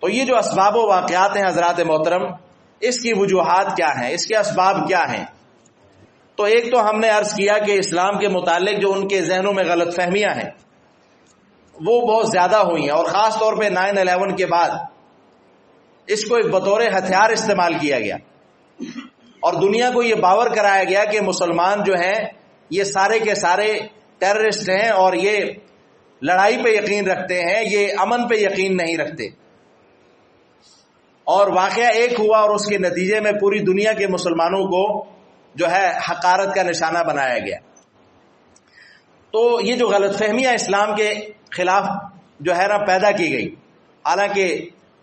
تو یہ جو اسباب و واقعات ہیں حضرات محترم، اس کی وجوہات کیا ہیں، اس کے اسباب کیا ہیں؟ تو ایک تو ہم نے عرض کیا کہ اسلام کے متعلق جو ان کے ذہنوں میں غلط فہمیاں ہیں وہ بہت زیادہ ہوئی ہیں، اور خاص طور پہ 9/11 کے بعد اس کو ایک بطور ہتھیار استعمال کیا گیا، اور دنیا کو یہ باور کرایا گیا کہ مسلمان جو ہیں یہ سارے کے سارے ٹیررسٹ ہیں، اور یہ لڑائی پہ یقین رکھتے ہیں، یہ امن پہ یقین نہیں رکھتے۔ اور واقعہ ایک ہوا، اور اس کے نتیجے میں پوری دنیا کے مسلمانوں کو جو ہے حقارت کا نشانہ بنایا گیا۔ تو یہ جو غلط فہمیاں اسلام کے خلاف جو ہے نا پیدا کی گئی، حالانکہ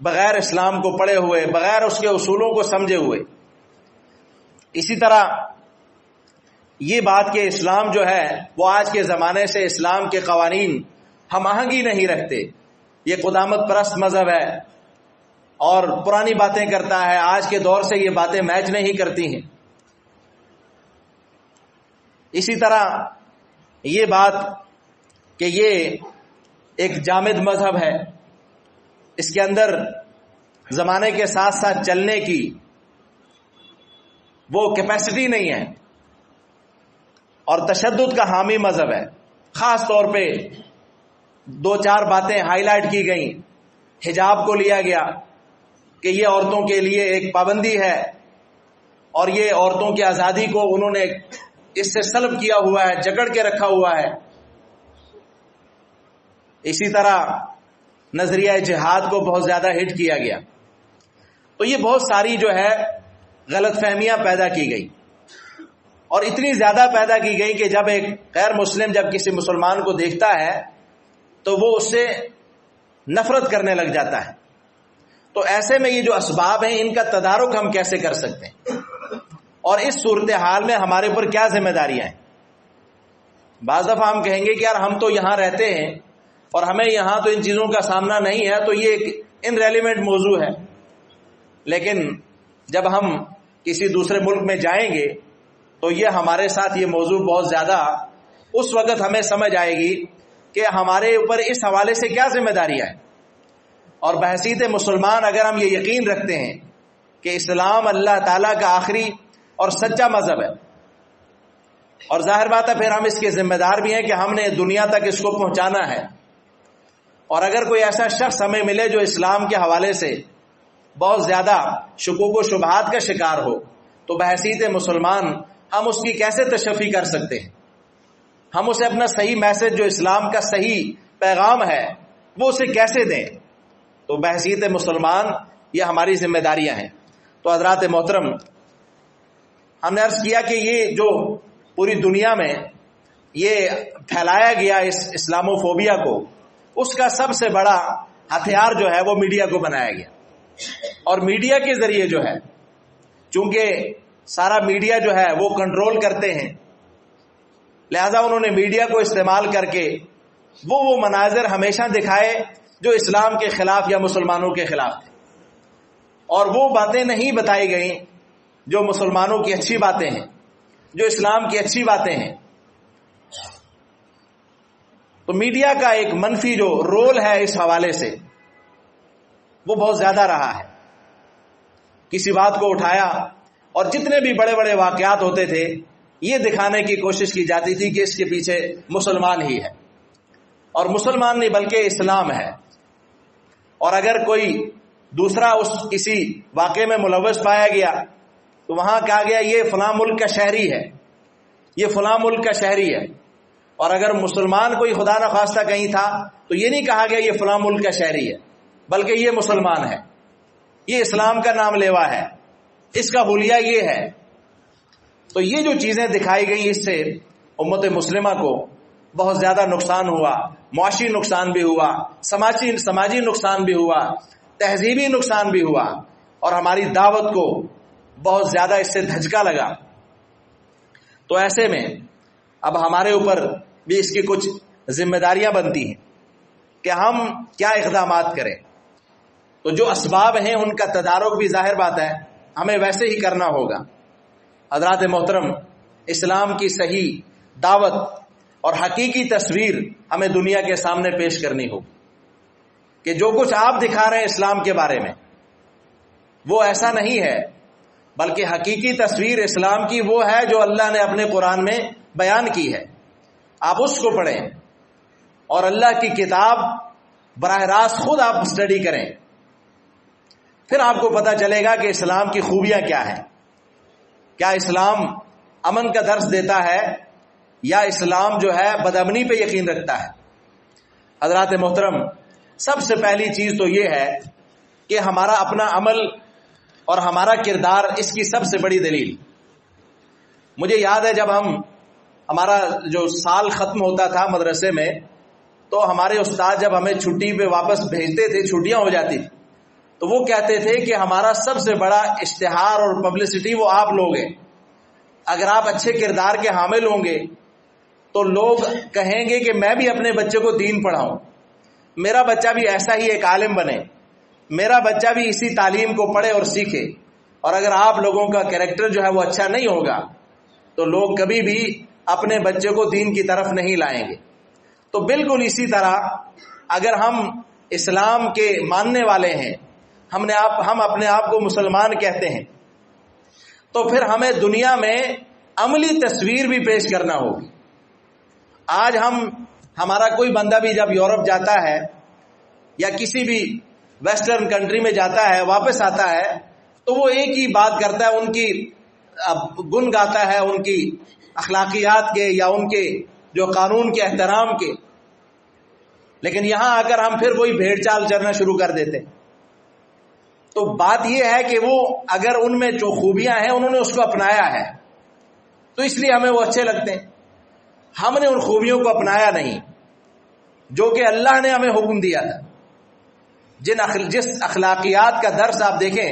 بغیر اسلام کو پڑھے ہوئے، بغیر اس کے اصولوں کو سمجھے ہوئے۔ اسی طرح یہ بات کہ اسلام جو ہے وہ آج کے زمانے سے اسلام کے قوانین ہم آہنگی نہیں رکھتے، یہ قدامت پرست مذہب ہے اور پرانی باتیں کرتا ہے، آج کے دور سے یہ باتیں میچ نہیں کرتی ہیں۔ اسی طرح یہ بات کہ یہ ایک جامد مذہب ہے، اس کے اندر زمانے کے ساتھ ساتھ چلنے کی وہ کیپیسٹی نہیں ہے، اور تشدد کا حامی مذہب ہے۔ خاص طور پہ 2-4 باتیں ہائی لائٹ کی گئیں۔ حجاب کو لیا گیا کہ یہ عورتوں کے لیے ایک پابندی ہے، اور یہ عورتوں کی آزادی کو انہوں نے اس سے سلب کیا ہوا ہے، جکڑ کے رکھا ہوا ہے۔ اسی طرح نظریہ جہاد کو بہت زیادہ ہٹ کیا گیا۔ تو یہ بہت ساری جو ہے غلط فہمیاں پیدا کی گئی، اور اتنی زیادہ پیدا کی گئی کہ جب ایک غیر مسلم جب کسی مسلمان کو دیکھتا ہے تو وہ اس سے نفرت کرنے لگ جاتا ہے۔ تو ایسے میں یہ جو اسباب ہیں ان کا تدارک ہم کیسے کر سکتے ہیں، اور اس صورتحال میں ہمارے اوپر کیا ذمہ داریاں ہیں؟ بعض دفعہ ہم کہیں گے کہ یار ہم تو یہاں رہتے ہیں اور ہمیں یہاں تو ان چیزوں کا سامنا نہیں ہے، تو یہ ایک انریلیونٹ موضوع ہے۔ لیکن جب ہم کسی دوسرے ملک میں جائیں گے تو یہ ہمارے ساتھ یہ موضوع بہت زیادہ اس وقت ہمیں سمجھ آئے گی کہ ہمارے اوپر اس حوالے سے کیا ذمہ داریاں ہیں۔ اور بحیثیت مسلمان اگر ہم یہ یقین رکھتے ہیں کہ اسلام اللہ تعالیٰ کا آخری اور سچا مذہب ہے، اور ظاہر بات ہے پھر ہم اس کے ذمہ دار بھی ہیں کہ ہم نے دنیا تک اس کو پہنچانا ہے، اور اگر کوئی ایسا شخص ہمیں ملے جو اسلام کے حوالے سے بہت زیادہ شکوک و شبہات کا شکار ہو، تو بحیثیت مسلمان ہم اس کی کیسے تشفی کر سکتے ہیں؟ ہم اسے اپنا صحیح میسج جو اسلام کا صحیح پیغام ہے وہ اسے کیسے دیں؟ تو بحیثیت مسلمان یہ ہماری ذمہ داریاں ہیں۔ تو حضرات محترم، ہم نے عرض کیا کہ یہ جو پوری دنیا میں یہ پھیلایا گیا اس اسلاموفوبیا کو، اس کا سب سے بڑا ہتھیار جو ہے وہ میڈیا کو بنایا گیا، اور میڈیا کے ذریعے جو ہے، چونکہ سارا میڈیا جو ہے وہ کنٹرول کرتے ہیں، لہذا انہوں نے میڈیا کو استعمال کر کے وہ مناظر ہمیشہ دکھائے جو اسلام کے خلاف یا مسلمانوں کے خلاف تھے، اور وہ باتیں نہیں بتائی گئیں جو مسلمانوں کی اچھی باتیں ہیں، جو اسلام کی اچھی باتیں ہیں۔ تو میڈیا کا ایک منفی جو رول ہے اس حوالے سے وہ بہت زیادہ رہا ہے۔ کسی بات کو اٹھایا اور جتنے بھی بڑے بڑے واقعات ہوتے تھے یہ دکھانے کی کوشش کی جاتی تھی کہ اس کے پیچھے مسلمان ہی ہے، اور مسلمان نہیں بلکہ اسلام ہے۔ اور اگر کوئی دوسرا اس کسی واقعے میں ملوث پایا گیا تو وہاں کہا گیا یہ فلاں ملک کا شہری ہے، یہ فلاں ملک کا شہری ہے۔ اور اگر مسلمان کوئی خدا نخواستہ کہیں تھا تو یہ نہیں کہا گیا یہ فلاں ملک کا شہری ہے، بلکہ یہ مسلمان ہے، یہ اسلام کا نام لیوا ہے، اس کا حلیہ یہ ہے۔ تو یہ جو چیزیں دکھائی گئی اس سے امت مسلمہ کو بہت زیادہ نقصان ہوا، معاشی نقصان بھی ہوا، سماجی نقصان بھی ہوا، تہذیبی نقصان بھی ہوا، اور ہماری دعوت کو بہت زیادہ اس سے دھچکا لگا۔ تو ایسے میں اب ہمارے اوپر بھی اس کی کچھ ذمہ داریاں بنتی ہیں کہ ہم کیا اقدامات کریں۔ تو جو اسباب ہیں ان کا تدارک بھی ظاہر بات ہے ہمیں ویسے ہی کرنا ہوگا۔ حضرات محترم، اسلام کی صحیح دعوت اور حقیقی تصویر ہمیں دنیا کے سامنے پیش کرنی ہوگی۔ کہ جو کچھ آپ دکھا رہے ہیں اسلام کے بارے میں وہ ایسا نہیں ہے، بلکہ حقیقی تصویر اسلام کی وہ ہے جو اللہ نے اپنے قرآن میں بیان کی ہے. آپ اس کو پڑھیں اور اللہ کی کتاب براہ راست خود آپ اسٹڈی کریں، پھر آپ کو پتہ چلے گا کہ اسلام کی خوبیاں کیا ہیں. کیا اسلام امن کا درس دیتا ہے یا اسلام جو ہے بدامنی پہ یقین رکھتا ہے؟ حضرات محترم، سب سے پہلی چیز تو یہ ہے کہ ہمارا اپنا عمل اور ہمارا کردار اس کی سب سے بڑی دلیل. مجھے یاد ہے جب ہمارا جو سال ختم ہوتا تھا مدرسے میں، تو ہمارے استاد جب ہمیں چھٹی پہ واپس بھیجتے تھے، چھٹیاں ہو جاتی تھی، تو وہ کہتے تھے کہ ہمارا سب سے بڑا اشتہار اور پبلسٹی وہ آپ لوگ ہیں. اگر آپ اچھے کردار کے حامل ہوں گے تو لوگ کہیں گے کہ میں بھی اپنے بچے کو دین پڑھاؤں، میرا بچہ بھی ایسا ہی ایک عالم بنے، میرا بچہ بھی اسی تعلیم کو پڑھے اور سیکھے. اور اگر آپ لوگوں کا کریکٹر جو ہے وہ اچھا نہیں ہوگا تو لوگ کبھی بھی اپنے بچے کو دین کی طرف نہیں لائیں گے. تو بالکل اسی طرح اگر ہم اسلام کے ماننے والے ہیں، ہم اپنے آپ کو مسلمان کہتے ہیں، تو پھر ہمیں دنیا میں عملی تصویر بھی پیش کرنا ہوگی. آج ہمارا کوئی بندہ بھی جب یورپ جاتا ہے یا کسی بھی ویسٹرن کنٹری میں جاتا ہے، واپس آتا ہے، تو وہ ایک ہی بات کرتا ہے، ان کی گن گاتا ہے، ان کی اخلاقیات کے یا ان کے جو قانون کے احترام کے. لیکن یہاں آ کر ہم پھر وہی بھیڑ چال چرنا شروع کر دیتے. تو بات یہ ہے کہ وہ اگر ان میں جو خوبیاں ہیں انہوں نے اس کو اپنایا ہے تو اس لیے ہمیں وہ اچھے لگتے ہیں. ہم نے ان خوبیوں کو اپنایا نہیں جو کہ اللہ نے ہمیں حکم دیا تھا. جس اخلاقیات کا درس آپ دیکھیں،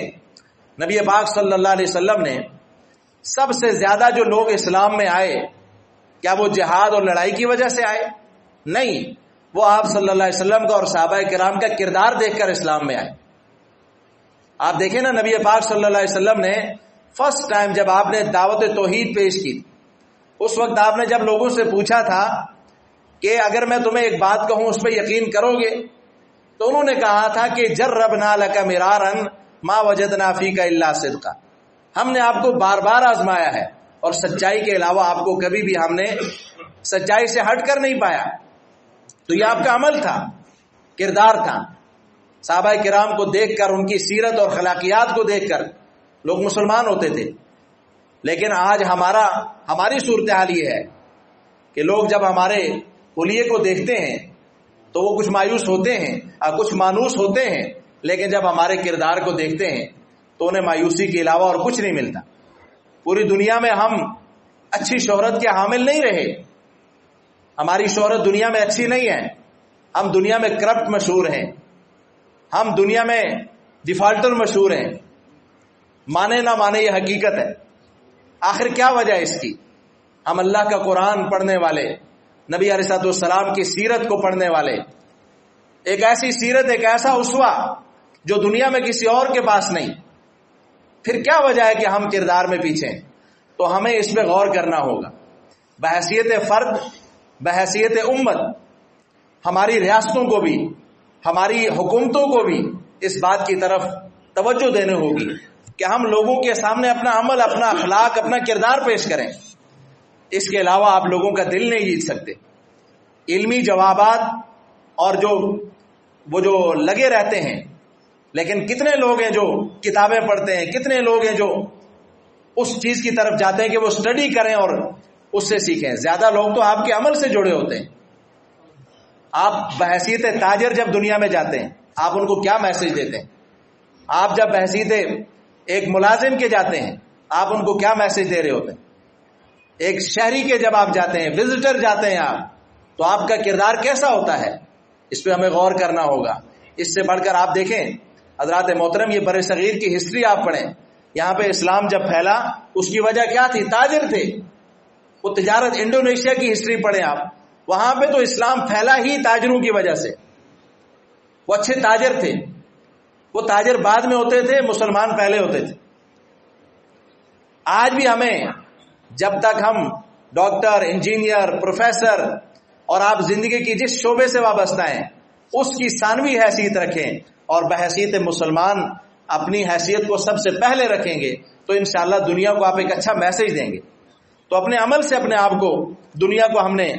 نبی پاک صلی اللہ علیہ وسلم نے سب سے زیادہ جو لوگ اسلام میں آئے، کیا وہ جہاد اور لڑائی کی وجہ سے آئے؟ نہیں، وہ آپ صلی اللہ علیہ وسلم کا اور صحابہ کرام کا کردار دیکھ کر اسلام میں آئے. آپ دیکھیں نا، نبی پاک صلی اللہ علیہ وسلم نے فرسٹ ٹائم جب آپ نے دعوت توحید پیش کی، اس وقت آپ نے جب لوگوں سے پوچھا تھا کہ اگر میں تمہیں ایک بات کہوں اس پہ یقین کرو گے؟ تو انہوں نے کہا تھا کہ جربنا لک مرارا ما وجدنا فیک الا صدقا. ہم نے آپ کو بار بار آزمایا ہے اور سچائی کے علاوہ آپ کو کبھی بھی ہم نے سچائی سے ہٹ کر نہیں پایا. تو یہ آپ کا عمل تھا، کردار تھا. صحابہ کرام کو دیکھ کر، ان کی سیرت اور خلاقیات کو دیکھ کر لوگ مسلمان ہوتے تھے. لیکن آج ہماری صورتحال یہ ہے کہ لوگ جب ہمارے حلیے کو دیکھتے ہیں تو وہ کچھ مایوس ہوتے ہیں اور کچھ مانوس ہوتے ہیں، لیکن جب ہمارے کردار کو دیکھتے ہیں تو انہیں مایوسی کے علاوہ اور کچھ نہیں ملتا. پوری دنیا میں ہم اچھی شہرت کے حامل نہیں رہے. ہماری شہرت دنیا میں اچھی نہیں ہے. ہم دنیا میں کرپٹ مشہور ہیں، ہم دنیا میں ڈیفالٹر مشہور ہیں. مانے نہ مانے یہ حقیقت ہے. آخر کیا وجہ ہے اس کی؟ ہم اللہ کا قرآن پڑھنے والے، نبی علیہ السلام کی سیرت کو پڑھنے والے، ایک ایسی سیرت، ایک ایسا اسوہ جو دنیا میں کسی اور کے پاس نہیں. پھر کیا وجہ ہے کہ ہم کردار میں پیچھے ہیں؟ تو ہمیں اس پہ غور کرنا ہوگا. بحیثیت فرد، بحیثیت امت، ہماری ریاستوں کو بھی، ہماری حکومتوں کو بھی اس بات کی طرف توجہ دینے ہوگی کہ ہم لوگوں کے سامنے اپنا عمل، اپنا اخلاق، اپنا کردار پیش کریں. اس کے علاوہ آپ لوگوں کا دل نہیں جیت سکتے. علمی جوابات اور جو لگے رہتے ہیں، لیکن کتنے لوگ ہیں جو کتابیں پڑھتے ہیں، کتنے لوگ ہیں جو اس چیز کی طرف جاتے ہیں کہ وہ اسٹڈی کریں اور اس سے سیکھیں. زیادہ لوگ تو آپ کے عمل سے جڑے ہوتے ہیں. آپ بحیثیت تاجر جب دنیا میں جاتے ہیں، آپ ان کو کیا میسج دیتے ہیں؟ آپ جب بحیثیت ایک ملازم کے جاتے ہیں، آپ ان کو کیا میسج دے رہے ہوتے ہیں؟ ایک شہری کے جب آپ جاتے ہیں، وزٹر جاتے ہیں آپ، تو آپ کا کردار کیسا ہوتا ہے؟ اس پہ ہمیں غور کرنا ہوگا. اس سے بڑھ کر آپ دیکھیں حضرات محترم، یہ بر صغیر کی ہسٹری آپ پڑھیں. یہاں پہ اسلام جب پھیلا اس کی وجہ کیا تھی؟ تاجر تھے. وہ تجارت، انڈونیشیا کی ہسٹری پڑھیں آپ، وہاں پہ تو اسلام پھیلا ہی تاجروں کی وجہ سے. وہ اچھے تاجر تھے. وہ تاجر بعد میں ہوتے تھے، مسلمان پہلے ہوتے تھے. آج بھی ہمیں، جب تک ہم ڈاکٹر، انجینئر، پروفیسر اور آپ زندگی کی جس شعبے سے وابستہ ہیں، اس کی ثانوی حیثیت رکھیں اور بحیثیت مسلمان اپنی حیثیت کو سب سے پہلے رکھیں گے تو انشاءاللہ دنیا کو آپ ایک اچھا میسج دیں گے. تو اپنے عمل سے اپنے آپ کو دنیا کو ہم نے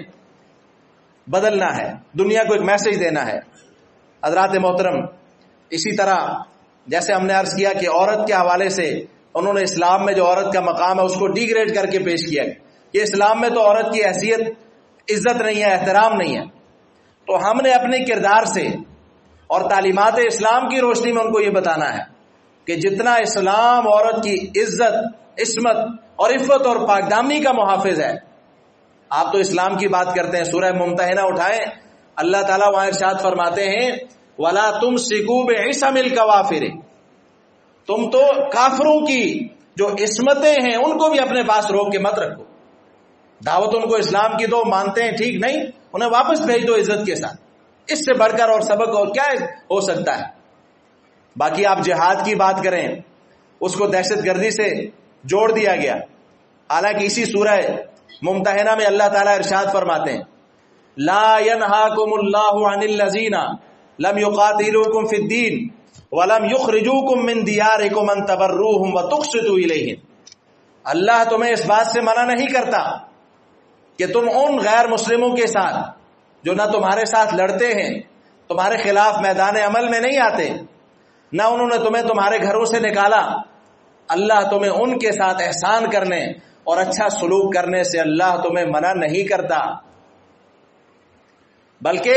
بدلنا ہے, دنیا کو ایک میسج دینا ہے. حضرات محترم, اسی طرح جیسے ہم نے عرض کیا کہ عورت کے حوالے سے انہوں نے اسلام میں جو عورت کا مقام ہے اس کو ڈی گریڈ کر کے پیش کیا کہ اسلام میں تو عورت کی حیثیت عزت نہیں ہے, احترام نہیں ہے. تو ہم نے اپنے کردار سے اور تعلیمات اسلام کی روشنی میں ان کو یہ بتانا ہے کہ جتنا اسلام عورت کی عزت, عصمت اور عفت اور پاکدامنی کا محافظ ہے. آپ تو اسلام کی بات کرتے ہیں, سورہ ممتحنہ اٹھائیں, اللہ تعالیٰ وہاں ارشاد فرماتے ہیں وَلَا تُمْسِكُوا بِعِصَمِ الْكَوَافِرِ, تم تو کافروں کی جو عصمتیں ہیں ان کو بھی اپنے پاس روک کے مت رکھو. دعوت ان کو اسلام کی دو, مانتے ہیں ٹھیک, نہیں, انہیں واپس بھیج دو عزت کے ساتھ. اس سے بڑھ کر اور سبق اور کیا ہو سکتا ہے. باقی آپ جہاد کی بات کریں, اس کو دہشت گردی سے جوڑ دیا گیا. حالانکہ اسی سورہ ممتحنہ میں اللہ تعالیٰ ارشاد فرماتے ہیں لا ينهاكم الله عن الذين لم يقاتلوكم في الدين ولم يخرجوكم من دياركم ان تبروهم وتقسطوا اليهم. اللہ تمہیں اس بات سے منع نہیں کرتا کہ تم ان غیر مسلموں کے ساتھ جو نہ تمہارے ساتھ لڑتے ہیں, تمہارے خلاف میدان عمل میں نہیں آتے, نہ انہوں نے تمہیں تمہارے گھروں سے نکالا, اللہ تمہیں ان کے ساتھ احسان کرنے اور اچھا سلوک کرنے سے اللہ تمہیں منع نہیں کرتا, بلکہ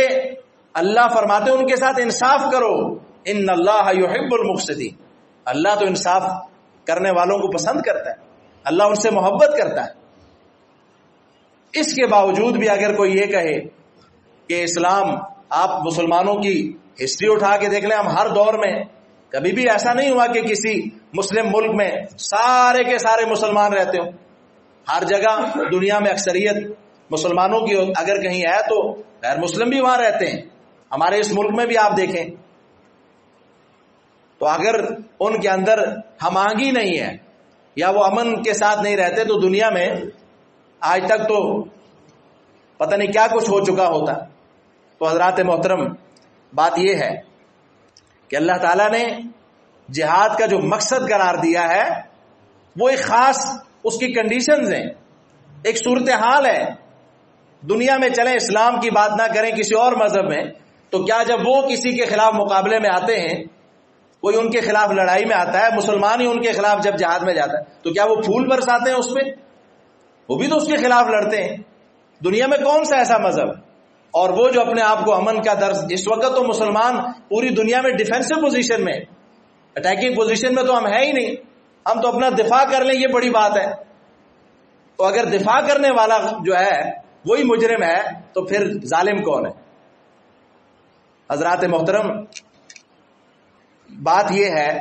اللہ فرماتے ان کے ساتھ انصاف کرو, ان اللہ یحب المقسطین, اللہ تو انصاف کرنے والوں کو پسند کرتا ہے, اللہ ان سے محبت کرتا ہے. اس کے باوجود بھی اگر کوئی یہ کہے کہ اسلام, آپ مسلمانوں کی ہسٹری اٹھا کے دیکھ لیں, ہم ہر دور میں کبھی بھی ایسا نہیں ہوا کہ کسی مسلم ملک میں سارے کے سارے مسلمان رہتے ہوں. ہر جگہ دنیا میں اکثریت مسلمانوں کی اگر کہیں ہے تو غیر مسلم بھی وہاں رہتے ہیں. ہمارے اس ملک میں بھی آپ دیکھیں تو اگر ان کے اندر ہم آہنگی نہیں ہے یا وہ امن کے ساتھ نہیں رہتے تو دنیا میں آج تک تو پتہ نہیں کیا کچھ ہو چکا ہوتا. تو حضرات محترم, بات یہ ہے کہ اللہ تعالیٰ نے جہاد کا جو مقصد قرار دیا ہے وہ ایک خاص اس کی کنڈیشنز ہیں, ایک صورتحال ہے. دنیا میں چلیں, اسلام کی بات نہ کریں, کسی اور مذہب میں, تو کیا جب وہ کسی کے خلاف مقابلے میں آتے ہیں, کوئی ان کے خلاف لڑائی میں آتا ہے, مسلمان ہی ان کے خلاف جب جہاد میں جاتا ہے, تو کیا وہ پھول برساتے ہیں اس پہ؟ وہ بھی تو اس کے خلاف لڑتے ہیں. دنیا میں کون سا ایسا مذہب, اور وہ جو اپنے آپ کو امن کا درس, اس وقت تو مسلمان پوری دنیا میں ڈیفینسو پوزیشن میں, اٹیکنگ پوزیشن میں تو ہم ہے ہی نہیں, ہم تو اپنا دفاع کر لیں, یہ بڑی بات ہے. تو اگر دفاع کرنے والا جو ہے وہی مجرم ہے تو پھر ظالم کون ہے؟ حضرات محترم, بات یہ ہے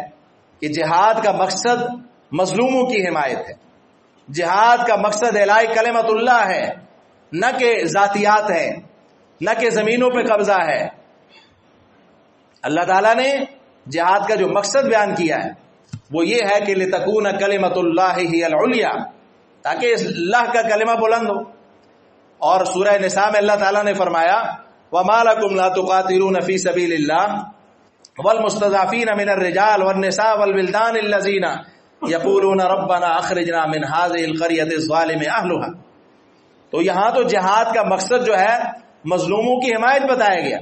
کہ جہاد کا مقصد مظلوموں کی حمایت ہے, جہاد کا مقصد اعلاء کلمت اللہ ہے, نہ کہ ذاتیات ہے, نہ کہ زمینوں پہ قبضہ ہے. اللہ تعالیٰ نے جہاد کا جو مقصد بیان کیا ہے وہ یہ ہے کہ لتکون کلمت اللہ ہی العلیٰ, تاکہ اللہ کا کلمہ بلند ہو. اور سورہ نساء میں اللہ تعالیٰ نے فرمایا وَمَا لَكُمْ لَا تُقَاتِلُونَ فِي سَبِيلِ اللَّهِ وَالْمُسْتَضْعَفِينَ مِنَ الرِّجَالِ وَالنِّسَاءِ وَالْوِلْدَانِ الَّذِينَ يَقُولُونَ رَبَّنَا أَخْرِجْنَا مِنْ هَٰذِهِ الْقَرْيَةِ الظَّالِمِ أَهْلُهَا. تو یہاں تو جہاد کا مقصد جو ہے مظلوموں کی حمایت بتایا گیا.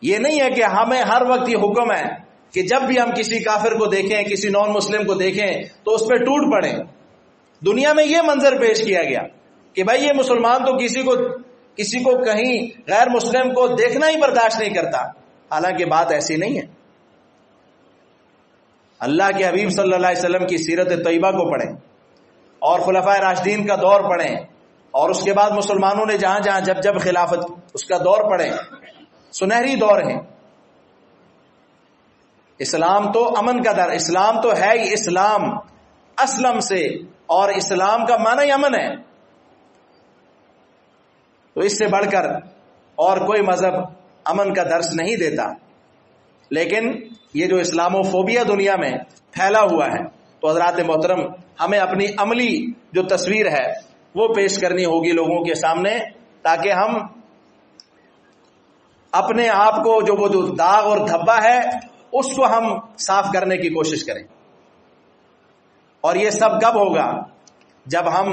یہ نہیں ہے کہ ہمیں ہر وقت یہ حکم ہے کہ جب بھی ہم کسی کافر کو دیکھیں, کسی نان مسلم کو دیکھیں تو اس پہ ٹوٹ پڑیں. دنیا میں یہ منظر پیش کیا گیا کہ بھائی یہ مسلمان تو کسی کو کہیں غیر مسلم کو دیکھنا ہی برداشت نہیں کرتا. حالانکہ بات ایسی نہیں ہے. اللہ کے حبیب صلی اللہ علیہ وسلم کی سیرت طیبہ کو پڑھیں اور خلفائے راشدین کا دور پڑھیں, اور اس کے بعد مسلمانوں نے جہاں جہاں جب جب خلافت اس کا دور پڑھیں. سنہری دور ہیں. اسلام تو امن کا در, اسلام تو ہے ہی اسلام, اسلم سے, اور اسلام کا معنی ہی امن ہے. تو اس سے بڑھ کر اور کوئی مذہب امن کا درس نہیں دیتا. لیکن یہ جو اسلامو فوبیا دنیا میں پھیلا ہوا ہے, تو حضرات محترم ہمیں اپنی عملی جو تصویر ہے وہ پیش کرنی ہوگی لوگوں کے سامنے, تاکہ ہم اپنے آپ کو جو وہ داغ اور دھبا ہے اس کو ہم صاف کرنے کی کوشش کریں. اور یہ سب کب ہوگا؟ جب ہم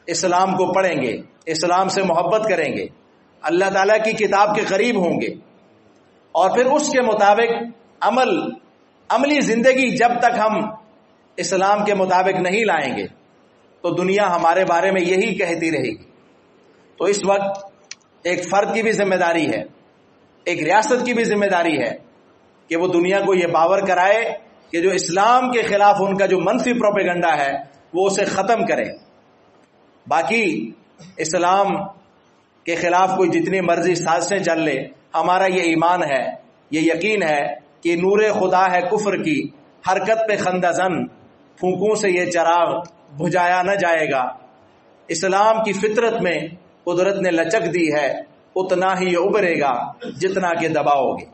اسلام کو پڑھیں گے، اسلام سے محبت کریں گے، اللہ تعالیٰ کی کتاب کے قریب ہوں گے، اور پھر اس کے مطابق عملی زندگی جب تک ہم اسلام کے مطابق نہیں لائیں گے تو دنیا ہمارے بارے میں یہی کہتی رہے گی. تو اس وقت ایک فرد کی بھی ذمہ داری ہے، ایک ریاست کی بھی ذمہ داری ہے کہ وہ دنیا کو یہ باور کرائے کہ جو اسلام کے خلاف ان کا جو منفی پروپیگنڈا ہے وہ اسے ختم کرے. باقی اسلام کے خلاف کوئی جتنی مرضی سازشیں چل لے، ہمارا یہ ایمان ہے، یہ یقین ہے کہ نور خدا ہے کفر کی، حرکت پہ خندہ زن، پھونکوں سے یہ چراغ بجھایا نہ جائے گا. اسلام کی فطرت میں قدرت نے لچک دی ہے، اتنا ہی یہ ابھرے گا جتنا کہ دباؤ گے.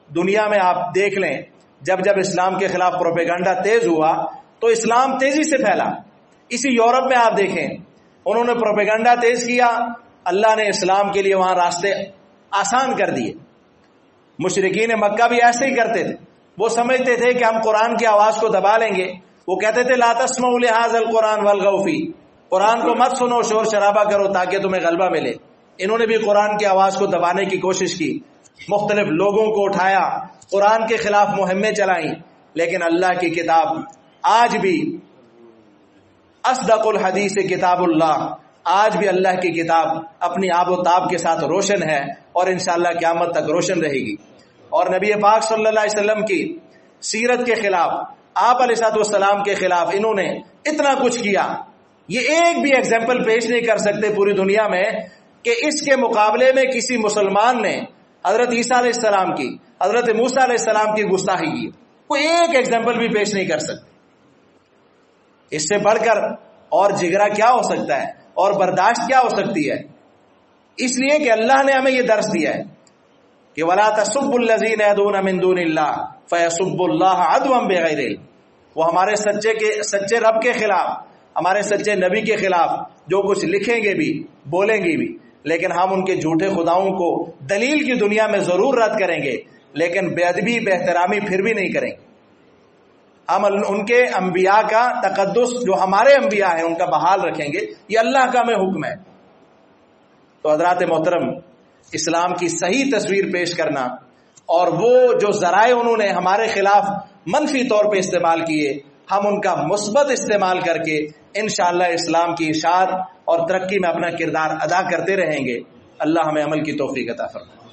دنیا میں آپ دیکھ لیں، جب جب اسلام کے خلاف پروپیگنڈا تیز ہوا تو اسلام تیزی سے پھیلا. اسی یورپ میں آپ دیکھیں، انہوں نے پروپیگنڈا تیز کیا، اللہ نے اسلام کے لیے وہاں راستے آسان کر دیے. مشرکین مکہ بھی ایسے ہی کرتے تھے، وہ سمجھتے تھے کہ ہم قرآن کی آواز کو دبا لیں گے. وہ کہتے تھے لا تسمعوا لهذا القرآن والغوا فیہ، قرآن کو مت سنو، شور شرابہ کرو تاکہ تمہیں غلبہ ملے. انہوں نے بھی قرآن کی آواز کو دبانے کی کوشش کی، مختلف لوگوں کو اٹھایا، قرآن کے خلاف مہمیں چلائیں. لیکن اللہ کی کتاب آج بھی اصدق الحدیث کتاب اللہ، آج بھی اللہ کی کتاب اپنی آب و تاب کے ساتھ روشن ہے اور انشاءاللہ قیامت تک روشن رہے گی. اور نبی پاک صلی اللہ علیہ وسلم کی سیرت کے خلاف، آپ علیہ الصلوۃ والسلام کے خلاف انہوں نے اتنا کچھ کیا، یہ ایک بھی ایگزامپل پیش نہیں کر سکتے پوری دنیا میں کہ اس کے مقابلے میں کسی مسلمان نے حضرت عیسیٰ علیہ السلام کی، حضرت موسیٰ علیہ السلام کی گستاخی کی. کوئی ایک ایگزامپل بھی پیش نہیں کر سکتے. اس سے بڑھ کر اور جگرا کیا ہو سکتا ہے اور برداشت کیا ہو سکتی ہے؟ اس لیے کہ اللہ نے ہمیں یہ درس دیا ہے کہ وَلَا تَسُبُّوا الَّذِينَ يَدْعُونَ مِن دُونِ اللَّهِ فَيَسُبُّوا اللَّهَ عَدْوًا بِغَيْرِ عِلْمٍ. وہ ہمارے سچے رب کے خلاف، ہمارے سچے نبی کے خلاف جو کچھ لکھیں گے بھی، بولیں گے بھی، لیکن ہم ان کے جھوٹے خداؤں کو دلیل کی دنیا میں ضرور رد کریں گے، لیکن بے ادبی بے احترامی پھر بھی نہیں کریں گے. ہم ان کے انبیاء کا تقدس جو ہمارے انبیاء ہیں ان کا بحال رکھیں گے. یہ اللہ کا ہمیں حکم ہے. تو حضرات محترم، اسلام کی صحیح تصویر پیش کرنا اور وہ جو ذرائع انہوں نے ہمارے خلاف منفی طور پہ استعمال کیے، ہم ان کا مثبت استعمال کر کے انشاءاللہ اسلام کی اشاعت اور ترقی میں اپنا کردار ادا کرتے رہیں گے. اللہ ہمیں عمل کی توفیق عطا فرمائے.